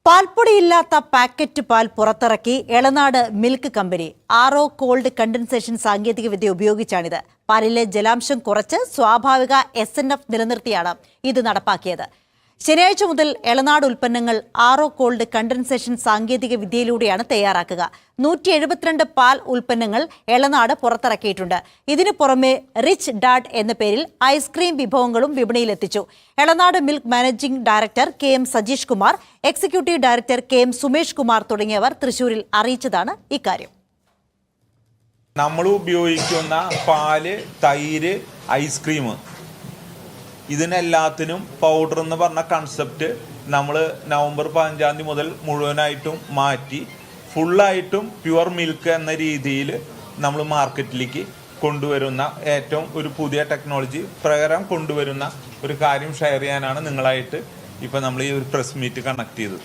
പാൽപ്പൊടിയില്ലാത്ത packet പാൽ പുറത്തിറക്കി Elanad milk company. RO cold condensation സാങ്കേതികവിദ്യ ഉപയോഗിച്ചാണിത്. പാലിലെ ജലാംശം കുറച്ച് സ്വാഭാവിക SNF നിലനിർത്തിയാണ് ഇത് നടപ്പാക്കിയത്. ശനിയാഴ്ച മുതൽ എളനാട് ഉൽപ്പന്നങ്ങൾ ആർഒ കോൾഡ് കണ്ടൻസേഷൻ സാങ്കേതിക വിദ്യയിലൂടെയാണ് തയ്യാറാക്കുക. 172 പാൽ ഉൽപ്പന്നങ്ങൾ എളനാട് പുറത്തിറക്കിയിട്ടുണ്ട്. ഇതിനു പുറമെ റിച്ച് ഡാഡ് എന്ന പേരിൽ ഐസ്ക്രീം വിഭവങ്ങളും വിപണിയിലെത്തിച്ചു. Elanad milk managing director KM Sajeesh Kumar, executive director KM Sumesh Kumar തുടങ്ങിയവർ തൃശൂരിൽ അറിയിച്ചതാണ് ഇക്കാര്യം. നമ്മൾ ഉപയോഗിക്കുന്ന പാല്, തൈര്, ഐസ്ക്രീം, ഇതിനെല്ലാത്തിനും പൗഡർ എന്ന് പറഞ്ഞ കൺസെപ്റ്റ് നമ്മൾ നവംബർ 15 മുതൽ മുഴുവനായിട്ടും മാറ്റി ഫുള്ളായിട്ടും പ്യുവർ മിൽക്ക് എന്ന രീതിയിൽ നമ്മൾ മാർക്കറ്റിലേക്ക് കൊണ്ടുവരുന്ന ഏറ്റവും ഒരു പുതിയ ടെക്നോളജി പ്രകാരം കൊണ്ടുവരുന്ന ഒരു കാര്യം ഷെയർ ചെയ്യാനാണ് നിങ്ങളായിട്ട് ഇപ്പം നമ്മൾ ഈ ഒരു പ്രസ് മീറ്റ് കണക്ട് ചെയ്തത്.